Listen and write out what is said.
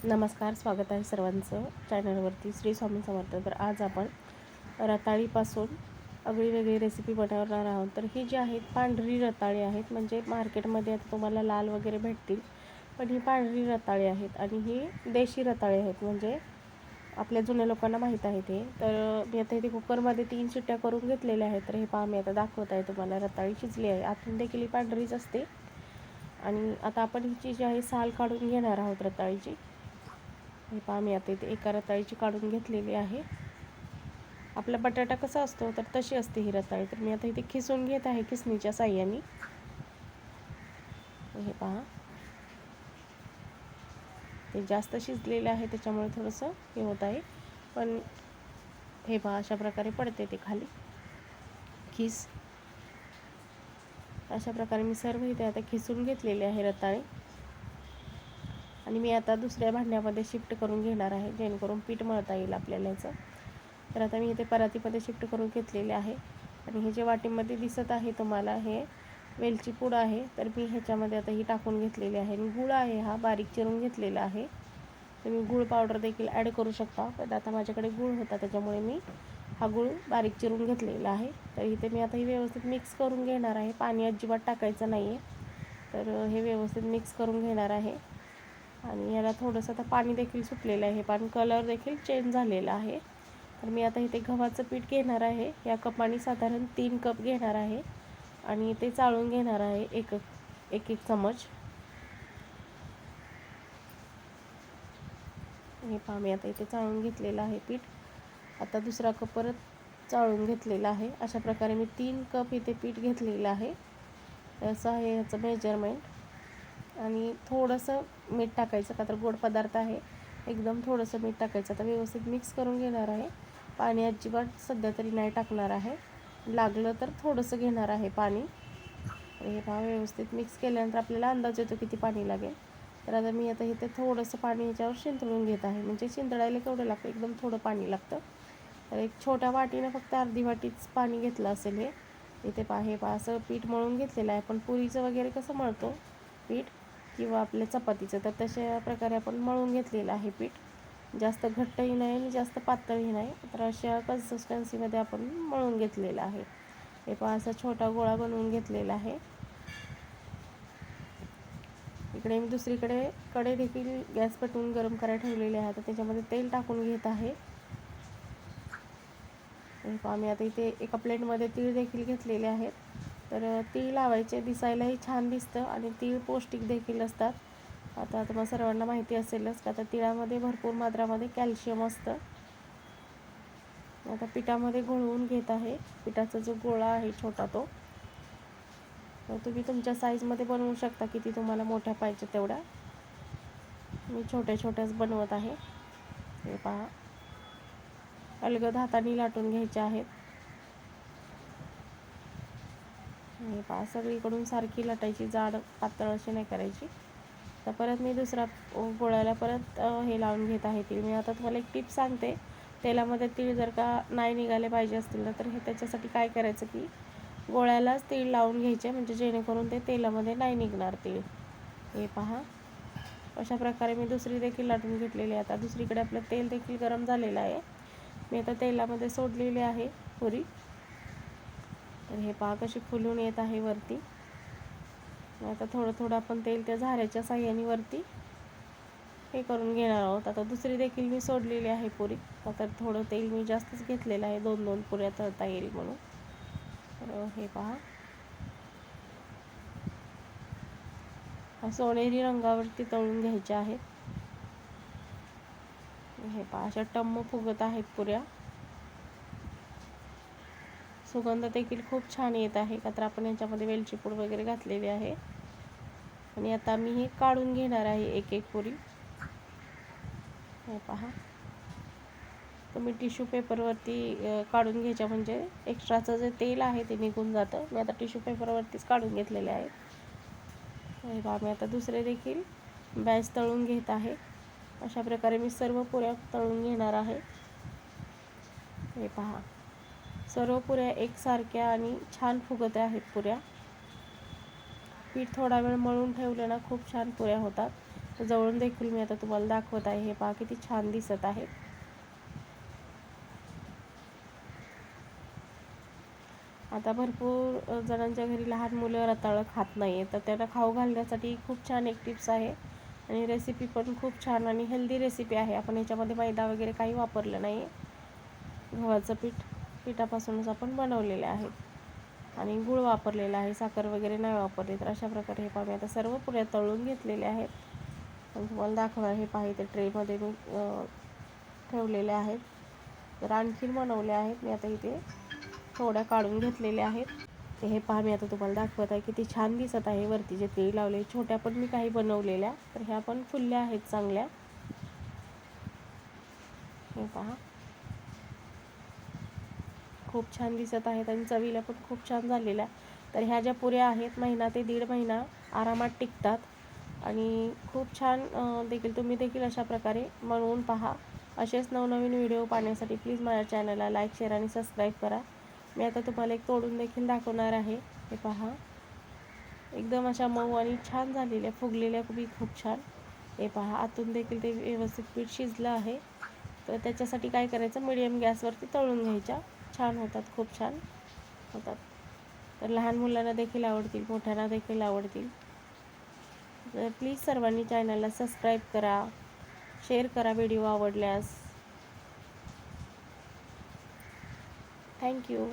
नमस्कार, स्वागत आहे सर्वांचं चॅनलवरती श्री स्वामी समर्थ. तर आज आपण रताळीपासून वेगळी रेसिपी बनवणार आहोत. तर ही जी आहेत पांढरी रताळी आहेत, म्हणजे मार्केटमध्ये आता तुम्हाला लाल वगैरे भेटतील, पण ही पांढरी रताळी आहेत आणि ही देशी रताळी आहेत, म्हणजे आपल्या जुन्या लोकांना माहीत आहे ते. तर मी आता इथे कुकरमध्ये 3 शिट्ट्या करून घेतलेल्या आहेत. तर हे पहा, मी आता दाखवत आहे तुम्हाला. रताळी शिजली आहे, आतून देखील ही पांढरीच असते. आणि आता आपण हिची जी आहे साल काढून घेणार आहोत रताळीची. हे पहा, मी आता इथे एका रताळीची काढून घेतलेली आहे. आपला बटाटा कसा असतो तर तशी असते ही रताळी. तर मी आता इथे खिसून घेत आहे खिसणीच्या साह्याने. हे पहा, ते जास्त शिजलेले आहे त्याच्यामुळे थोडंसं हे होत आहे, पण हे पहा अशा प्रकारे पडते ते खाली खिस. अशा प्रकारे मी सर्व इथे आता खिसून घेतलेले आहे रताळी. आणि मी आता दुसऱ्या भांड्यामध्ये शिफ्ट करून घेणार आहे, जेणेकरून पीठ मळता येईल आपल्याला याचं. तर आता मी इथे परातीमध्ये शिफ्ट करून घेतलेले आहे. आणि हे जे वाटीमध्ये दिसत आहे तुम्हाला, हे वेलची पूड आहे. तर मी ह्याच्यामध्ये आता ही टाकून घेतलेली आहे. आणि गूळ आहे, हा बारीक चिरून घेतलेला आहे. तुम्ही गूळ पावडर देखील ॲड करू शकता, पण आता माझ्याकडे गूळ होता त्याच्यामुळे मी हा गूळ बारीक चिरून घेतलेला आहे. तर इथे मी आता ही व्यवस्थित मिक्स करून घेणार आहे. पाणी अजिबात टाकायचं नाही आहे. तर हे व्यवस्थित मिक्स करून घेणार आहे. आणि याला थोडंसं आता पाणी देखील सुटलेलं आहे, पाणी कलर देखील चेंज झालेला आहे. तर मी आता इथे गव्हाचं पीठ घेणार आहे. या कपाने साधारण 3 कप घेणार आहे आणि ते चाळून घेणार आहे एक एक चमच. हे पहा, मी आता इथे चाळून घेतलेलं आहे पीठ. आता दुसरा कप परत चाळून घेतलेला आहे. अशा प्रकारे मी 3 कप इथे पीठ घेतलेलं आहे. असं आहे याचं मेजरमेंट. आणि थोडंसं मीठ टाकायचं, का तर गोड पदार्थ आहे, एकदम थोडंसं मीठ टाकायचं. आता व्यवस्थित मिक्स करून घेणार आहे. पाणी अजिबात सध्या तरी नाही टाकणार आहे, लागलं तर थोडंसं घेणार आहे पाणी. हे पहा, व्यवस्थित मिक्स केल्यानंतर आपल्याला अंदाज येतो किती पाणी लागेल. तर आता मी आता इथे थोडंसं पाणी ह्याच्यावर शिंतळून घेत आहे. म्हणजे शिंतळायला केवढं लागतं, एकदम थोडं पाणी लागतं. तर एक छोट्या वाटीनं फक्त अर्धी वाटीच पाणी घेतलं असेल हे. इथे पहा, हे पहा असं पीठ मळून घेतलेलं आहे. आपण पुरीचं वगैरे कसं मळतो पीठ, किंवा आपल्या चपातीचं, तर तशा प्रकारे आपण मळून घेतलेलं आहे पीठ. जास्त घट्टही नाही आणि जास्त पातळही नाही. तर अशा कन्सिस्टन्सीमध्ये आपण मळून घेतलेलं आहे. हे पहा, असा छोटा गोळा बनवून घेतलेला आहे. इकडे मी दुसरीकडे कढई देखील गॅस पेटवून गरम करायला ठेवलेले आहे. तर त्याच्यामध्ये तेल टाकून घेत आहे. आम्ही आता इथे एका प्लेटमध्ये तीळ देखील घेतलेले आहेत. तर तीळ लावायचे, दिसायलाही छान दिसतं आणि तीळ पौष्टिक देखील असतात. आता तुम्हाला सर्वांना माहिती असेलच, का तर तिळामध्ये भरपूर मात्रामध्ये कॅल्शियम असतं. आता पिठामध्ये घोळवून घेत आहे. पिठाचा जो गोळा आहे छोटा, तो तर तुम्ही तुमच्या साईजमध्ये बनवू शकता, किती तुम्हाला मोठ्या पाहिजे तेवढ्या. मी छोट्या छोट्याच बनवत आहे. हे पहा, अलगद हाताने लाटून घ्यायचे आहेत. हे पहा, सगळीकडून सारखी लाटायची, जाड पातळ अशी नाही करायची. तर परत मी दुसरा गोळ्याला परत हे लावून घेत आहे तीळ. मी आता तुम्हाला एक टिप सांगते. तेलामध्ये तीळ जर का नाही निघाले पाहिजे असतील ना, तर हे त्याच्यासाठी काय करायचं की गोळ्यालाच तीळ लावून घ्यायचे, म्हणजे जेणेकरून ते तेलामध्ये नाही निघणार तीळ. हे पहा, अशा प्रकारे मी दुसरी देखील लाटून घेतलेली आहे. आता दुसरीकडे आपलं तेल देखील गरम झालेलं आहे. मी आता तेलामध्ये सोडलेली आहे पुरी. तर हे पहा, कशी फुलून येत आहे वरती. आता थोडं थोडं आपण तेल त्या झाऱ्याच्या साह्याने वरती हे करून घेणार आहोत. आता दुसरी देखील मी सोडलेली आहे पुरी. आता थोडं तेल मी जास्तच घेतलेलं आहे, 2-2 पुऱ्या तळता येईल म्हणून. तर हे पहा, सोनेरी रंगावरती तळून घ्यायचे आहेत. हे पहा, अशा टम्म फुगत आहेत पुऱ्या. सुगंध देखील खूप छान येत आहे, का तर आपण याच्यामध्ये वेलची पूड वगैरे घातलेली आहे. आणि आता मी हे काढून घेणार आहे एक एक पुरी. हे पहा, तुम्ही टिश्यू पेपरवरती काढून घ्यायच्या, म्हणजे एक्स्ट्राचं जे तेल आहे ते निघून जातं. मी आता टिश्यू पेपरवरतीच काढून घेतलेले आहे. हे पहा, मी आता दुसरे देखील बॅच तळून घेत आहे. अशा प्रकारे मी सर्व पुऱ्या तळून घेणार आहे. हे पहा, सर्व पुऱ्या एकसारख्या आणि छान फुगत आहेत पुऱ्या. पीठ थोडा वेळ मळून ठेवलं ना, खूप छान पुऱ्या होतात. तर जवळून देखील मी आता तुम्हाला दाखवत आहे. हे पहा किती छान दिसत आहे. आता भरपूर जणांच्या घरी लहान मुलं रताळं खात नाही, तर त्यांना खाऊ घालण्यासाठी खूप छान एक टिप्स आहे आणि रेसिपी पण खूप छान आणि हेल्दी रेसिपी आहे. आपण याच्यामध्ये मैदा वगैरे काही वापरलं नाही. गव्हाचं पिठापासूनच आपण बनवलेले आहेत आणि गूळ वापरलेला आहे, साखर वगैरे नाही वापरली. तर अशा प्रकारे हे पहा मी आता सर्व पुऱ्या तळून घेतलेल्या आहेत आणि तुम्हाला दाखवणार. हे पहा इथे ट्रेमध्ये मी ठेवलेले आहेत. तर आणखीन बनवले आहेत मी आता इथे थोड्या काढून घेतलेल्या आहेत. हे पहा मी आता तुम्हाला दाखवत आहे. किती छान दिसत आहे. वरती जे तीळ लावले छोट्या पण मी काही बनवलेल्या, तर ह्या पण फुलल्या आहेत चांगल्या. हे पहा खूप छान दिसत आहेत आणि चवीला पण खूप छान झालेल्या. तर ह्या ज्या पुऱ्या आहेत महिना ते 1.5 महिना आरामात टिकतात आणि खूप छान देखील तुम्ही देखील अशा प्रकारे बनवून पहा. असेच नवनवीन व्हिडिओ पाहण्यासाठी प्लीज माझ्या चॅनलला लाईक, शेअर आणि सबस्क्राईब करा. मी आता तुम्हाला एक तोडून देखील दाखवणार आहे. हे पहा एकदम अशा मऊ आणि छान झालेल्या, फुगलेल्या खूप छान. हे पहा आतून देखील ते व्यवस्थित पीठ शिजलं आहे. तर त्याच्यासाठी काय करायचं, मिडियम गॅसवरती तळून घ्यायच्या. छान होतात, खूप छान होतात. तर लहान मुलांना देखील आवडतील, मोठ्यांना देखील आवडतील. तर प्लीज सर्वांनी चॅनलला सबस्क्राईब करा, शेअर करा व्हिडिओ आवडल्यास. थँक्यू.